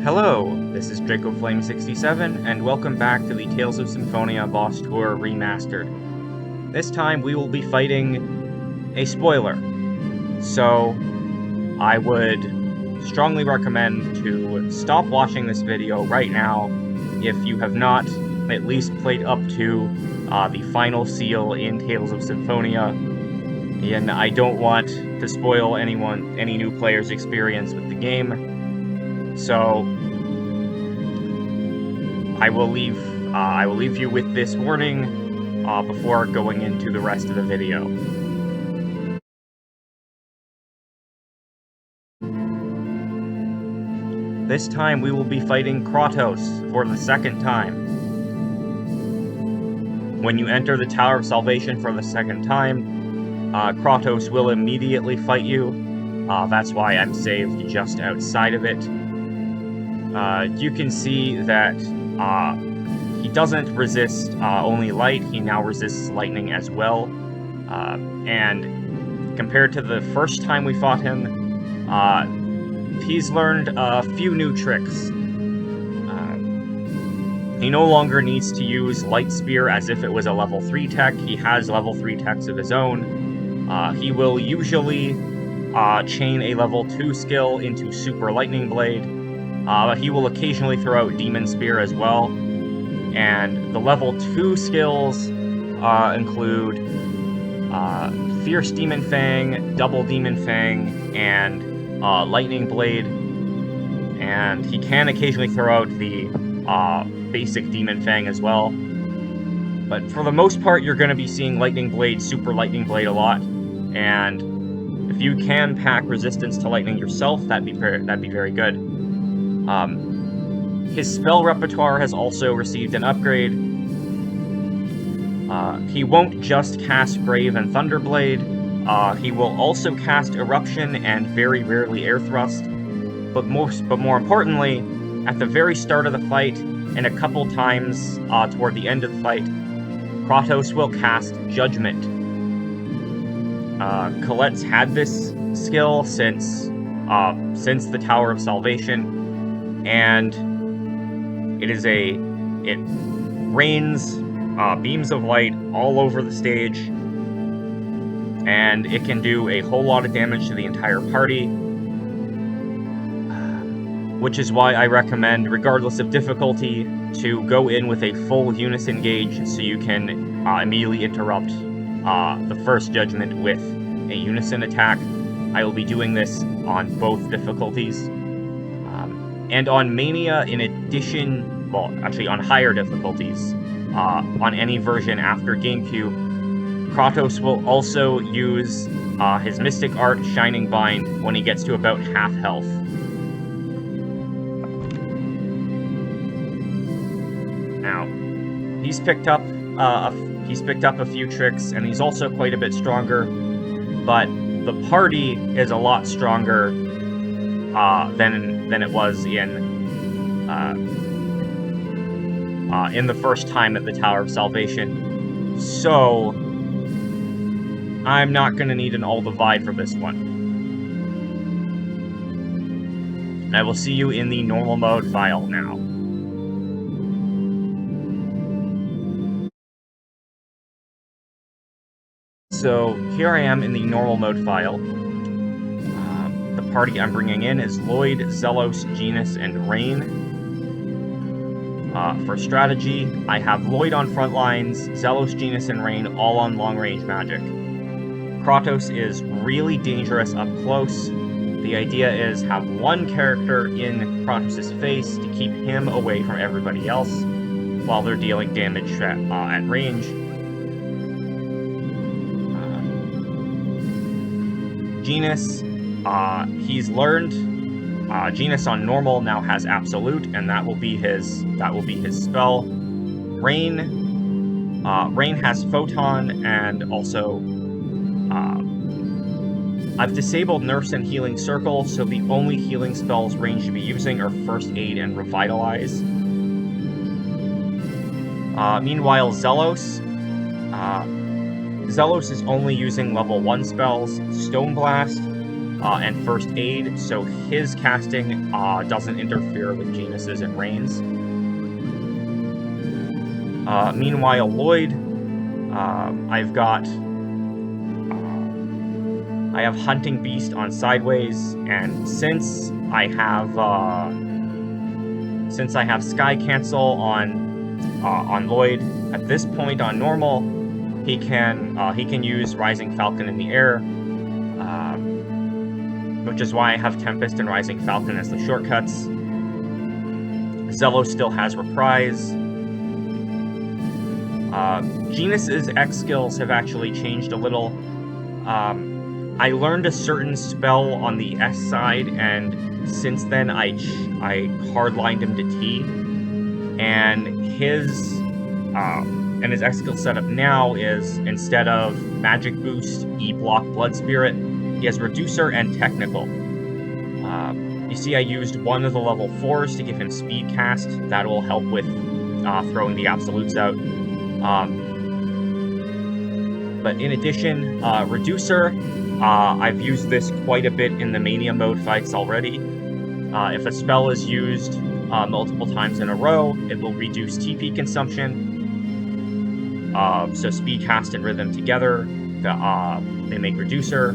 Hello, this is DracoFlame67, and welcome back to the Tales of Symphonia Boss Tour Remastered. This time we will be fighting a spoiler, so I would strongly recommend to stop watching this video right now if you have not at least played up to the final seal in Tales of Symphonia, and I don't want to spoil any new player's experience with the game. So I will leave you with this warning before going into the rest of the video. This time we will be fighting Kratos for the second time. When you enter the Tower of Salvation for the second time, Kratos will immediately fight you. That's why I'm saved just outside of it. You can see that he doesn't resist only light, he now resists lightning as well. And compared to the first time we fought him, he's learned a few new tricks. He no longer needs to use Light Spear as if it was a level 3 tech. He has level 3 techs of his own. He will usually chain a level 2 skill into Super Lightning Blade. He will occasionally throw out Demon Spear as well. And the level 2 skills include Fierce Demon Fang, Double Demon Fang, and Lightning Blade. And he can occasionally throw out the basic Demon Fang as well. But for the most part, you're going to be seeing Lightning Blade, Super Lightning Blade a lot. And if you can pack resistance to lightning yourself, that'd be very good. His spell repertoire has also received an upgrade. He won't just cast Brave and Thunderblade. He will also cast Eruption and very rarely Air Thrust. But more importantly, at the very start of the fight, and a couple times toward the end of the fight, Kratos will cast Judgment. Colette's had this skill since the Tower of Salvation, and it rains beams of light all over the stage, and it can do a whole lot of damage to the entire party, which is why I recommend, regardless of difficulty, to go in with a full unison gauge so you can immediately interrupt the first Judgment with a unison attack. I will be doing this on both difficulties. And on Mania, in addition, well, actually on higher difficulties, on any version after GameCube, Kratos will also use his Mystic Art Shining Bind when he gets to about half health. Now, he's picked up a few tricks, and he's also quite a bit stronger, but the party is a lot stronger than it was in the first time at the Tower of Salvation. So I'm not going to need an All Divide for this one. I will see you in the normal mode file now. So here I am in the normal mode file. The party I'm bringing in is Lloyd, Zelos, Genus, and Rain. For strategy, I have Lloyd on front lines, Zelos, Genus, and Rain all on long-range magic. Kratos is really dangerous up close. The idea is have one character in Kratos' face to keep him away from everybody else while they're dealing damage at range. Genus, he's learned. Genus on normal now has absolute, and that will be his spell. Rain has photon, and also I've disabled Nurse and Healing Circle, so the only healing spells Rain should be using are First Aid and Revitalize. Meanwhile, Zelos is only using level 1 spells, Stone Blast, and first aid, so his casting doesn't interfere with Genus's and Rain's. Meanwhile, Lloyd, I have Hunting Beast on Sideways, and since I have Sky Cancel on Lloyd, at this point on normal, he can use Rising Falcon in the air, which is why I have Tempest and Rising Falcon as the shortcuts. Zelos still has Reprise. Genus's X skills have actually changed a little. I learned a certain spell on the S side, and since then I hardlined him to T. And his X skill setup now is, instead of Magic Boost, E-Block, Blood Spirit, he has Reducer and Technical. You see, I used one of the level 4s to give him Speed Cast. That will help with throwing the absolutes out. But in addition, Reducer, I've used this quite a bit in the Mania Mode fights already. If a spell is used multiple times in a row, it will reduce TP consumption. So Speed Cast and Rhythm together, they make Reducer.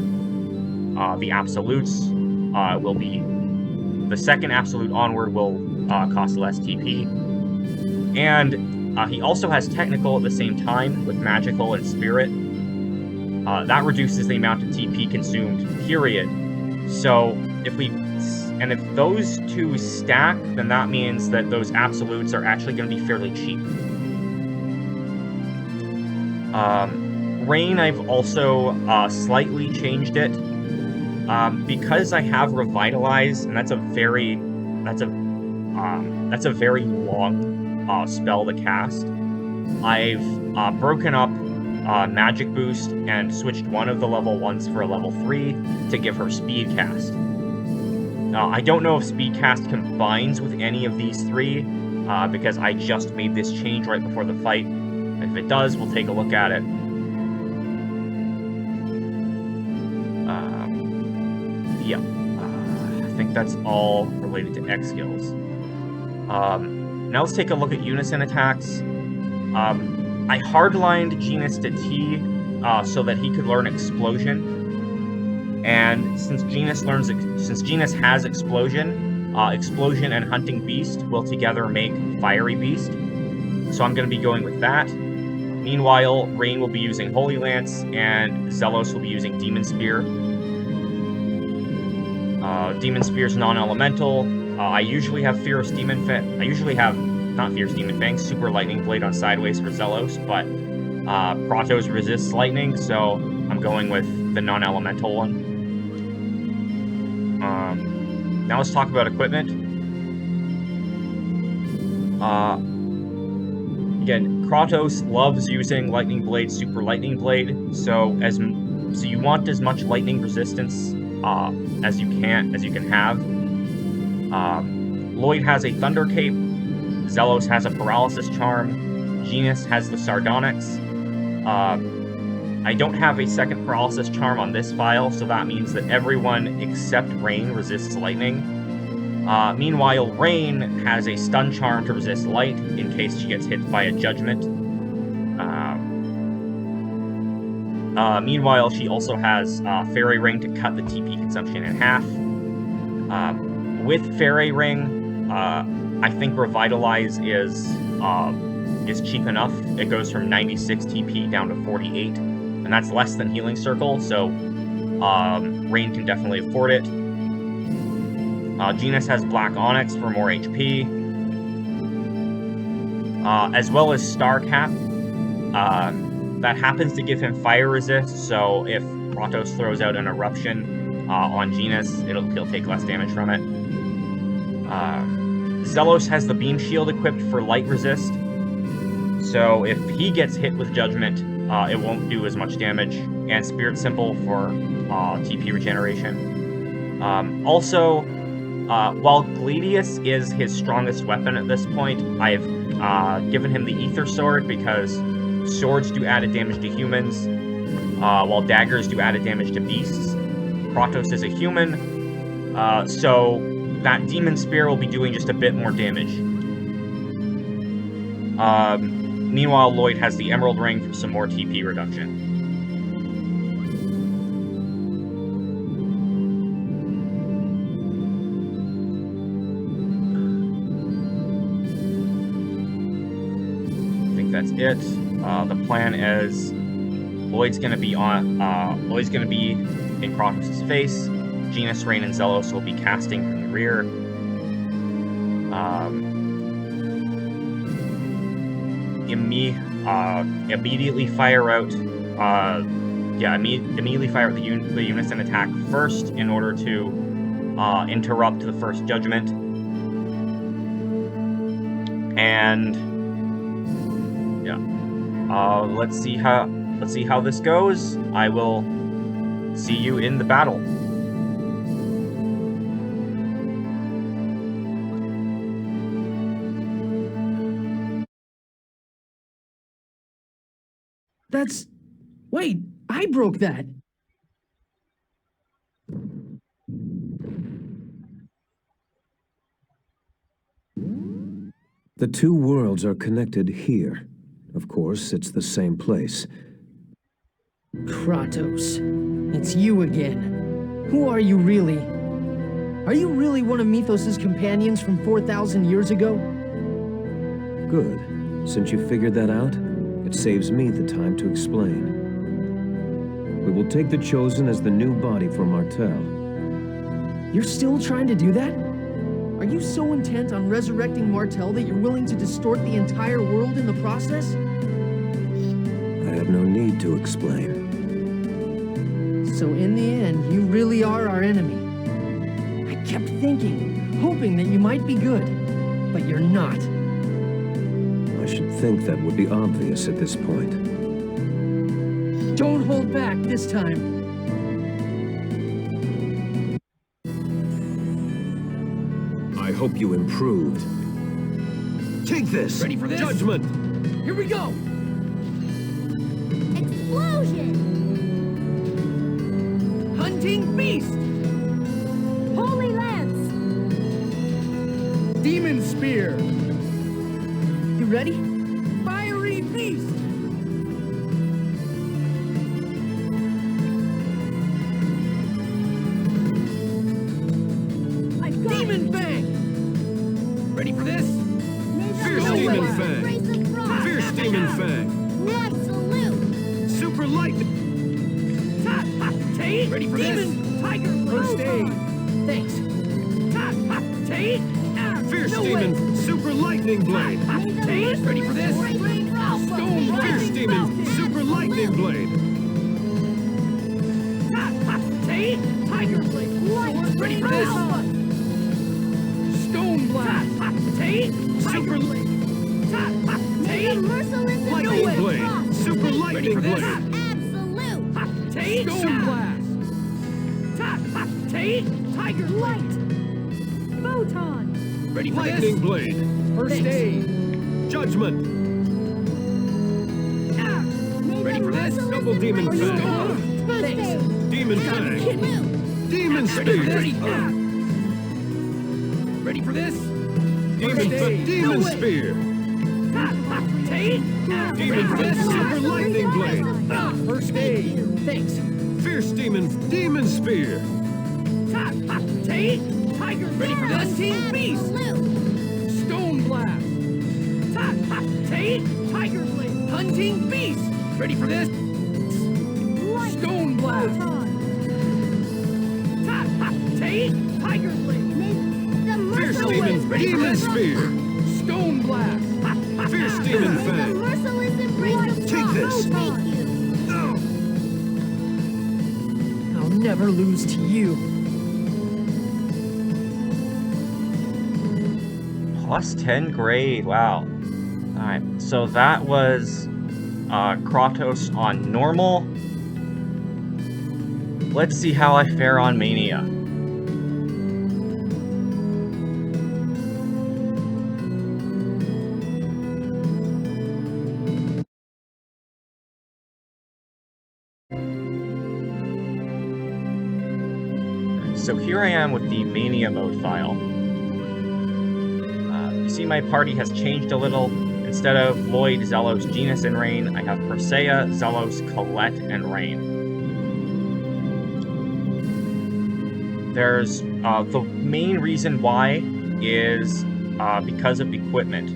The absolutes will be... The second absolute onward will cost less TP. And he also has Technical at the same time with Magical and Spirit. That reduces the amount of TP consumed, period. So if those two stack, then that means that those absolutes are actually going to be fairly cheap. Rain, I've also slightly changed it. Because I have Revitalize, and that's a very long spell to cast. I've broken up Magic Boost and switched one of the level 1s for a level 3 to give her Speed Cast. I don't know if Speed Cast combines with any of these three, because I just made this change right before the fight. If it does, we'll take a look at it. Yeah, I think that's all related to X skills. Now let's take a look at unison attacks. I hardlined Genus to T so that he could learn Explosion. And since Genus has Explosion, Explosion and Hunting Beast will together make Fiery Beast. So I'm going to be going with that. Meanwhile, Rain will be using Holy Lance, and Zelos will be using Demon Spear. Demon Spear's non-elemental. I usually have Fierce Demon Fang. Not Fierce Demon Fang, Super Lightning Blade on Sideways for Zelos, but Kratos resists lightning, so I'm going with the non-elemental one. Now let's talk about equipment. Again, Kratos loves using Lightning Blade, Super Lightning Blade, so you want as much lightning resistance as you can have. Lloyd has a Thunder Cape. Zelos has a Paralysis Charm. Genus has the Sardonyx. I don't have a second Paralysis Charm on this file, so that means that everyone except Rain resists lightning. Meanwhile, Rain has a Stun Charm to resist light in case she gets hit by a Judgment. Meanwhile, she also has Fairy Ring to cut the TP consumption in half. With Fairy Ring, I think Revitalize is cheap enough. It goes from 96 TP down to 48, and that's less than Healing Circle, so Rain can definitely afford it. Genus has Black Onyx for more HP, as well as Star Cap. That happens to give him fire resist, so if Kratos throws out an eruption on Genus, he'll take less damage from it. Zelos has the Beam Shield equipped for light resist, so if he gets hit with Judgment, it won't do as much damage, and Spirit Simple for TP regeneration. Also, while Gladius is his strongest weapon at this point, I've given him the Ether Sword because swords do added damage to humans, while daggers do added damage to beasts. Kratos is a human, so that Demon Spear will be doing just a bit more damage. Meanwhile, Lloyd has the Emerald Ring for some more TP reduction. That's it. The plan is Lloyd's gonna be in Kratos' face. Genis, Rain, and Zelos will be casting from the rear. Immediately fire out. Immediately fire out the unison attack first in order to interrupt the first judgment. And let's see how this goes. I will see you in the battle. Wait, I broke that. The two worlds are connected here. Of course, it's the same place. Kratos, it's you again. Who are you really? Are you really one of Mythos' companions from 4,000 years ago? Good. Since you figured that out, it saves me the time to explain. We will take the Chosen as the new body for Martel. You're still trying to do that? Are you so intent on resurrecting Martel that you're willing to distort the entire world in the process? I have no need to explain. So in the end, you really are our enemy. I kept thinking, hoping that you might be good, but you're not. I should think that would be obvious at this point. Don't hold back this time. I hope you improved. Take this! Ready for this? Judgment! Here we go! Explosion! Hunting Beast! Holy Lance! Demon Spear! You ready? Fiery Beast! Demon Fang! Ready for this? Fierce Demon Fang! Fierce Demon Fang! Absolute! Super Lightning! Tate! Ready for Demon this? Tiger First Aid! Thanks! Tate! Fierce No Demon! way. Super Lightning Blade! Tate! Ready for this? Stone Fierce Demon! Super Lightning Blade! Tate! Tiger Blade! Ready for this? Stone Blast! Tate! Super Blade! Tate! Merciless Lightning Blade! Super Lightning Blade! Absolute! Tate! Stone Blast! Tate! Tiger Light! Photon! Ready for Lightning this? Blade! First Aid! Judgment! Ready for this? Double Demon Fang! Thanks! Demon Fang! Demon Ready? Spear! Ready for this? Demon No way. Spear! Tate! Demon Fang! Super Lightning Blade! First Aid! Thanks! Fierce Demon Spear! Tate! Tiger! Ready for this? Hunting Beast! Stone Blast! Tate! Tiger Blade! Hunting Beast! Ready for this? Stone Blast! Tate! Tiger Blade! Fierce The Demon Spear! Stone Blast! Fierce Demon Fang! merciless embrace of Take this. Thank you! I'll never lose to you. Plus 10 grade, wow. Alright, so that was Kratos on normal. Let's see how I fare on Mania. so here I am with the Mania Mode file. You see my party has changed a little. Instead of Lloyd, Zelos, Genus, and Rain, I have Persea, Zelos, Colette, and Rain. There's the main reason why is because of equipment.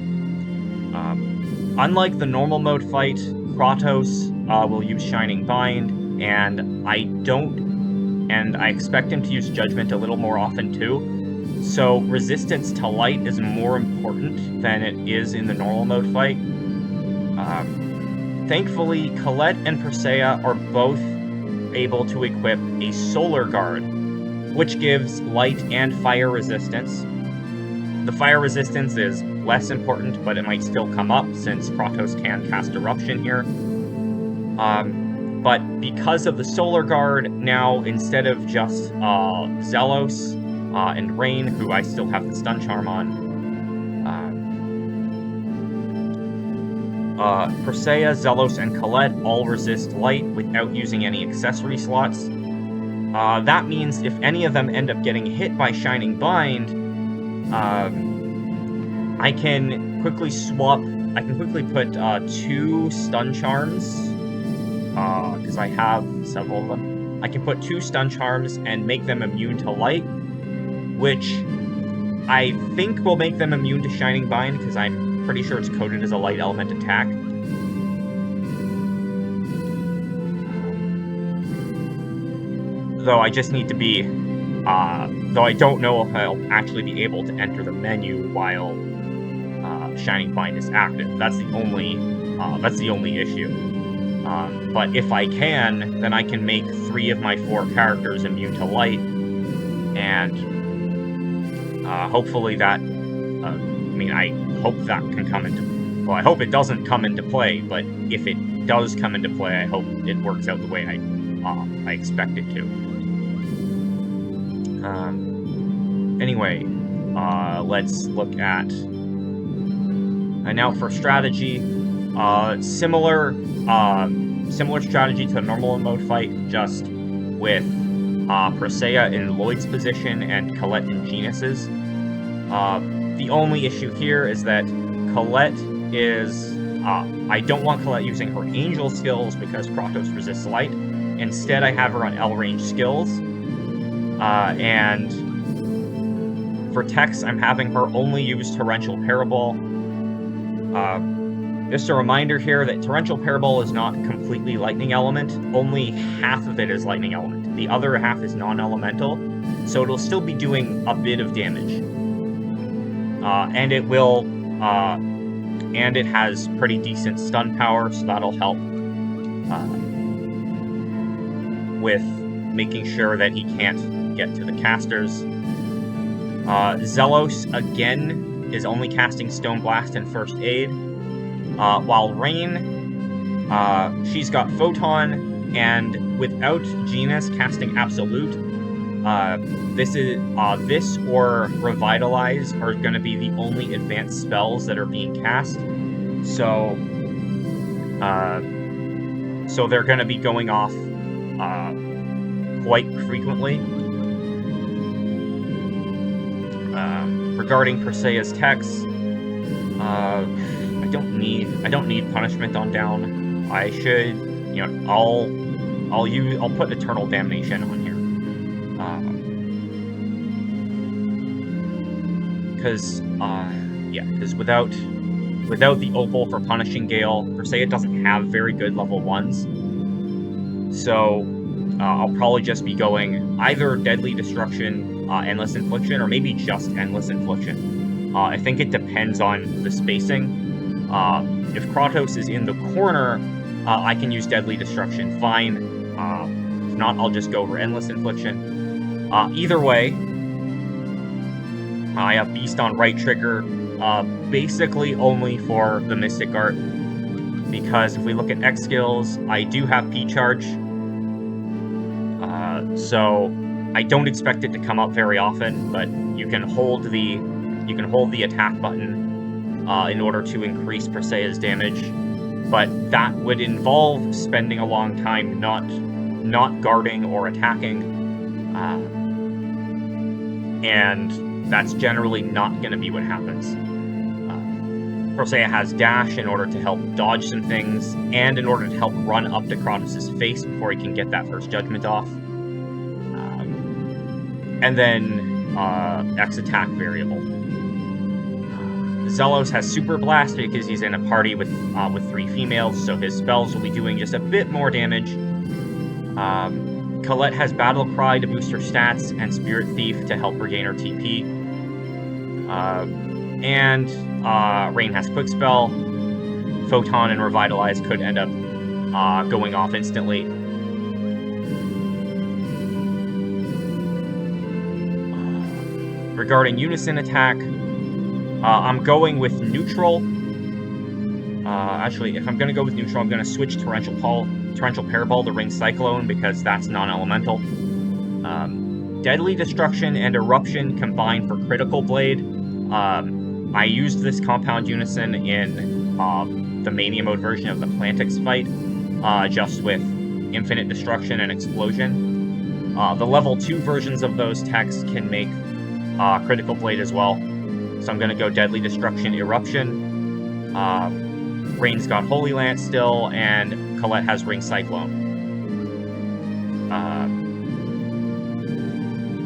Unlike the normal mode fight, Kratos will use Shining Bind, and I expect him to use Judgment a little more often too. So resistance to light is more important than it is in the normal mode fight. Thankfully, Colette and Persea are both able to equip a Solar Guard, which gives light and fire resistance. The fire resistance is less important, but it might still come up since Kratos can cast Eruption here. But because of the Solar Guard, now instead of just Zelos and Rain, who I still have the Stun Charm on, Persea, Zelos, and Colette all resist light without using any accessory slots. That means if any of them end up getting hit by Shining Bind, I can quickly put 2 Stun Charms, because I have several of them. I can put 2 Stun Charms and make them immune to light, which I think will make them immune to Shining Bind, because I'm pretty sure it's coded as a light element attack. Though I just need to be, though I don't know if I'll actually be able to enter the menu while Shining Bind is active. That's the only issue. But if I can, then I can make 3 of my 4 characters immune to light, and hopefully that, I hope that can come into, well, I hope it doesn't come into play, but if it does come into play, I hope it works out the way I expect it to. Anyway, let's look at, and now for strategy, similar strategy to the normal mode fight, just with Persea in Lloyd's position and Colette in Genus's. The only issue here is that Colette is, I don't want Colette using her angel skills because Kratos resists light. Instead, I have her on L-range skills. And for Tex, I'm having her only use Torrential Parabole. Just a reminder here that Torrential Parabole is not completely Lightning Element. Only half of it is Lightning Element. The other half is non-elemental, so it'll still be doing a bit of damage. And it will, and it has pretty decent stun power, so that'll help with making sure that he can't get to the casters. Zelos, again, is only casting Stone Blast and First Aid, while Rain, she's got Photon, and without Genus casting Absolute, this or Revitalize are going to be the only advanced spells that are being cast, so they're going to be going off quite frequently. Regarding Persea's Tex, I don't need punishment on down. I should, I'll put Eternal Damnation on here. Because without the Opal for punishing Gale, Persea doesn't have very good level 1s. So I'll probably just be going either Deadly Destruction, Endless Infliction, or maybe just Endless Infliction. I think it depends on the spacing. If Kratos is in the corner, I can use Deadly Destruction fine. If not, I'll just go over Endless Infliction. Either way, I have Beast on right trigger, basically only for the Mystic Art, because if we look at X skills, I do have P-Charge, so I don't expect it to come up very often, but you can hold the attack button in order to increase Persea's damage, but that would involve spending a long time not guarding or attacking. and that's generally not going to be what happens. Persea has dash in order to help dodge some things, and in order to help run up to Kratos' face before he can get that first judgment off. And then X attack variable. Zelos has Super Blast because he's in a party with 3 females, so his spells will be doing just a bit more damage. Colette has Battle Cry to boost her stats, and Spirit Thief to help regain her TP. And Rain has Quick Spell. Photon and Revitalize could end up going off instantly. Regarding Unison attack, I'm going with Neutral. Actually, if I'm going to go with Neutral, I'm going to switch Torrential Paraball to Ring Cyclone because that's non-elemental. Deadly Destruction and Eruption combined for Critical Blade. I used this Compound Unison in the Mania Mode version of the Plantix fight, just with Infinite Destruction and Explosion. The level 2 versions of those techs can make Critical Blade as well. So I'm going to go Deadly Destruction, Eruption. Rain's got Holy Lance still, and Colette has Ring Cyclone.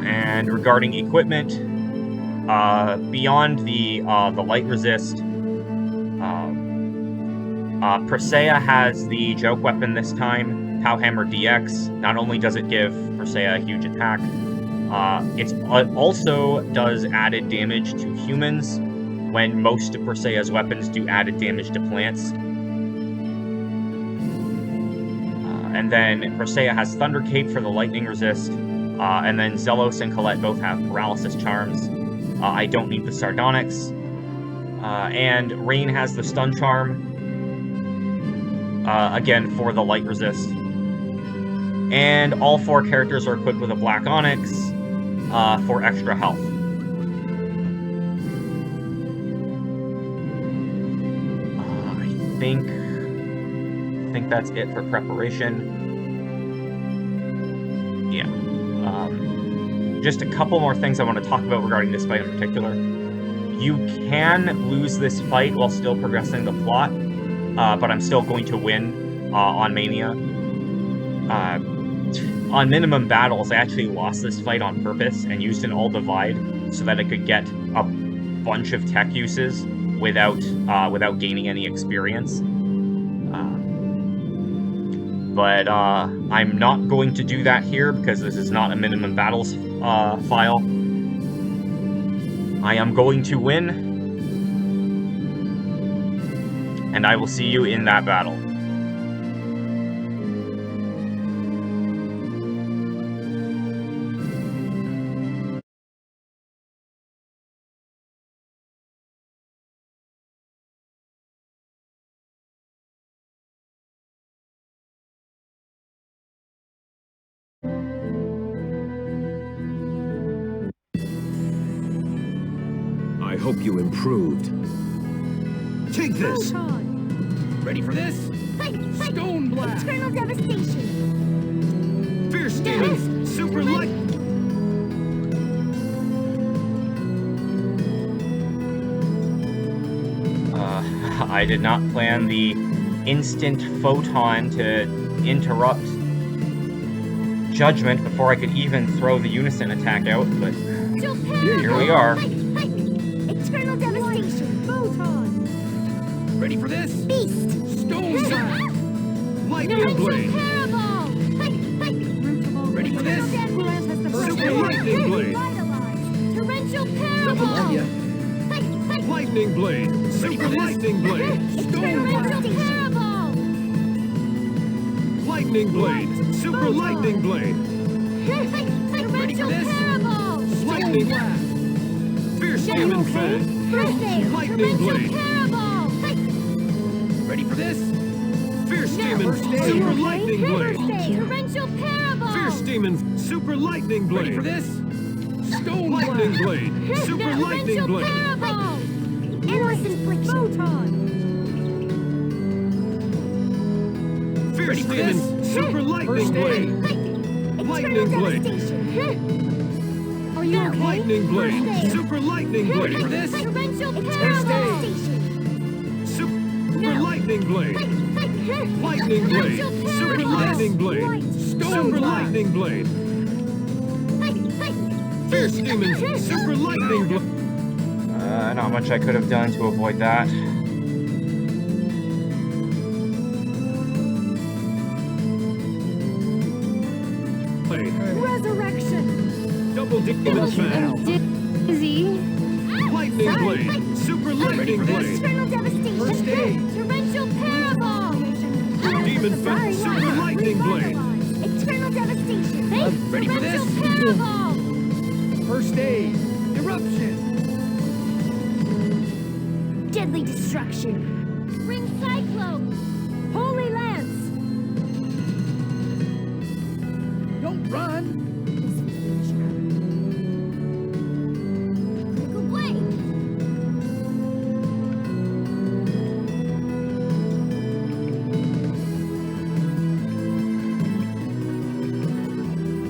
And regarding equipment, beyond the light resist, Persea has the joke weapon this time, Powhammer DX. Not only does it give Persea a huge attack, it also does added damage to humans when most of Persea's weapons do added damage to plants. And then Persea has Thunder Cape for the lightning resist, and then Zelos and Colette both have Paralysis Charms. I don't need the Sardonyx. And Rain has the Stun Charm, again for the light resist. And all 4 characters are equipped with a Black Onyx for extra health. I think that's it for preparation. Yeah. Just a couple more things I want to talk about regarding this fight in particular. You can lose this fight while still progressing the plot, but I'm still going to win on Mania. On minimum battles, I actually lost this fight on purpose and used an All Divide so that I could get a bunch of tech uses without gaining any experience. But I'm not going to do that here because this is not a minimum battles file. I am going to win, and I will see you in that battle. I hope you improved. Take this! Photon. Ready for this? Fight! Stone Blast! Eternal Devastation. Fierce Demons! Super Light! I did not plan the instant Photon to interrupt Judgment before I could even throw the Unison attack out, but here we are. Eternal Devastation. Photon. Ready for this? Beast. Stone Blast! Lightning Blade! Paraball. Ready for this? Super Lightning Blade! Torrential Love Paraball. ya. Lightning Blade! Super Lightning Blade! Stone Blast! Paraball. Lightning Blade! Super Lightning Blade! Torrential this? Paraball. Lightning Blast! Fierce Demon Fang! Lightning Blade! Paraball. Ready for this? Fierce Demon Super Lightning Blade! Torrential Paraball. Fierce Demon Super Lightning Ready for Blade! this? Stone Lightning Blast! Blade! Super Lightning Torrential Blade! Paraball. Endless Infliction. Photon. Fierce Ready for Demon this? Super Lightning First Blade! aid. Lightning Blade! you okay? Lightning Blade! Super Lightning Blade! For this? Torrential First parabol. aid. Super Lightning Blade! Lightning Blade! Super Lightning Blade! Super Lightning Blade! Fierce Demons! Super Lightning Blade! Not much I could have done to avoid that. Resurrection. Double Demon Fan! Dizzy. Lightning Blade! Super Lightning Blade! Eternal devastation. First aid. Torrential parabol. Demon Fan! Super Lightning Blade! Eternal devastation. Ready for this? Torrential parabol. First aid. Eruption. Deadly destruction. Ring cyclone. Holy lance. Don't run. Critical blade.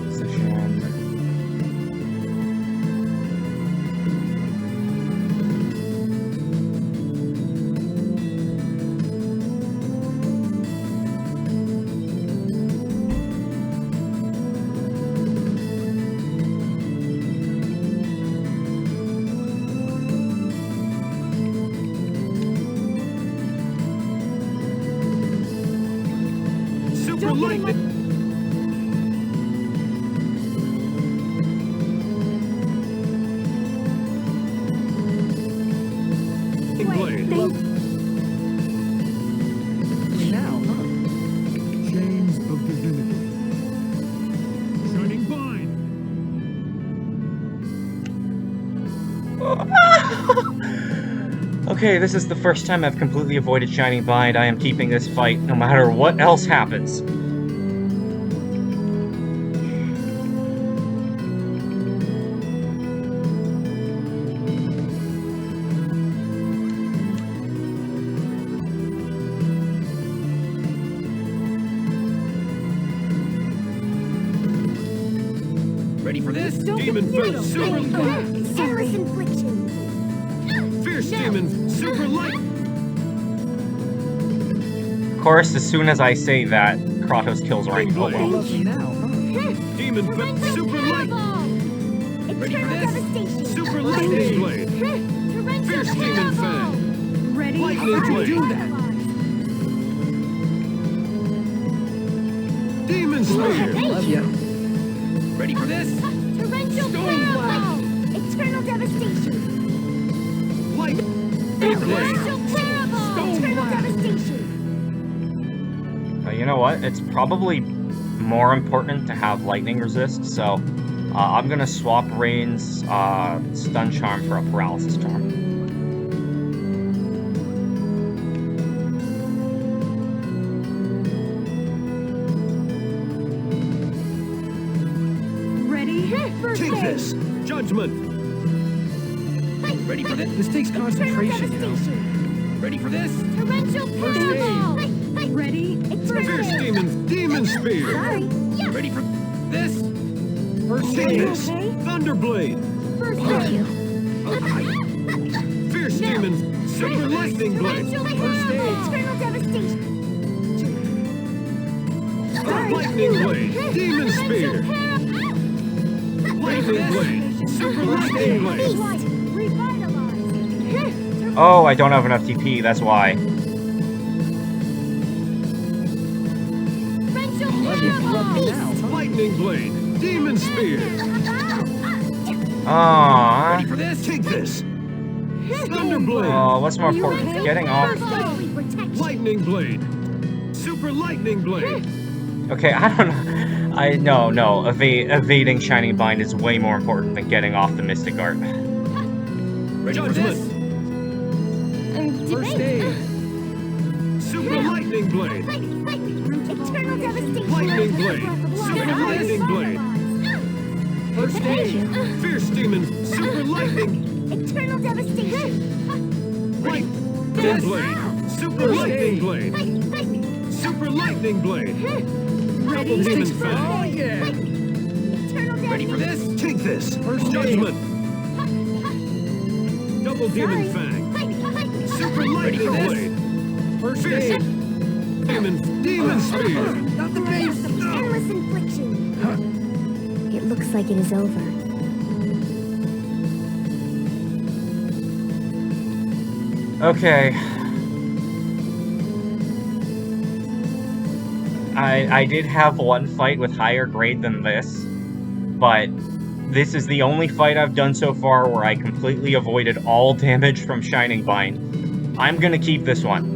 Position. Super Lightning Blade! Now, huh? Chains of Divinity. Shining Bind! Okay, this is the first time I've completely avoided Shining Bind. I am keeping this fight no matter what else happens. Ready for this? Demon Fan! Super Endless infliction. Fierce Demon! Super Light! Of course, as soon as I say that, Kratos kills rank. Oh well. Lucky now, huh? Demon Fan! Super Light! Ready for this? Devastation. Super Lightning Blade! Fierce Demon Fan! Ready? Lightning Blade! Do that. Demon Spear! Love ya. Ready for this? Torrential Stone parabol. Eternal devastation. Lightning Blade! Torrential parabol. Stone Eternal blast. devastation. You know what? It's probably more important to have lightning resist, so I'm gonna swap Rain's stun charm for a paralysis charm. Ready? First Take aid. this! Judgment! Ready for this? This takes Eternal concentration, you know. devastation. Ready for this? Torrential First aid. parabol. Ready? Fierce Eternal. Demon! Demon Spear! Sorry. Yeah. Ready for this? First Take aid. this! Thunderblade! First Thank aid. you. Fierce Demon! Super Lightning Blade! Torrential First aid. parabol. Eternal devastation. Lightning Blade! Demon Spear! Lightning Blade! Super Lightning Blade! Revitalize. Oh, I don't have enough TP, that's why. Torrential Lucky parabol. now, huh? Lightning Blade! Demon Spear! Aww. Ready for this? Take this! Thunderblade! Oh, what's more important? Getting off. Lightning Blade! Super Lightning Blade! Okay, I don't know. No. Evading Shining Bind is way more important than getting off the Mystic Art. Ready for this? First aid. Super Lightning Blade! Eternal devastation. Lightning Blade! Super Lightning Blade! First aid. Fierce Demon! Super Lightning! Eternal devastation. Lightning Yes. Blade! Super Lightning Blade! Super Lightning Blade! Double Demon six. Fan. Oh, yeah. Eternal Ready for this? Take this! First Judgment! Double Demon Fang! Super Ready Lightning for this? Blade! First Fist! aid. Demon Spear! Not the face! Endless infliction. It looks like it is over. Okay. I did have one fight with higher grade than this, but this is the only fight I've done so far where I completely avoided all damage from Shining Bind. I'm gonna keep this one.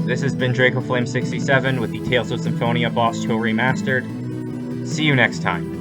This has been DracoFlame67 with the Tales of Symphonia Boss 2 Remastered. See you next time.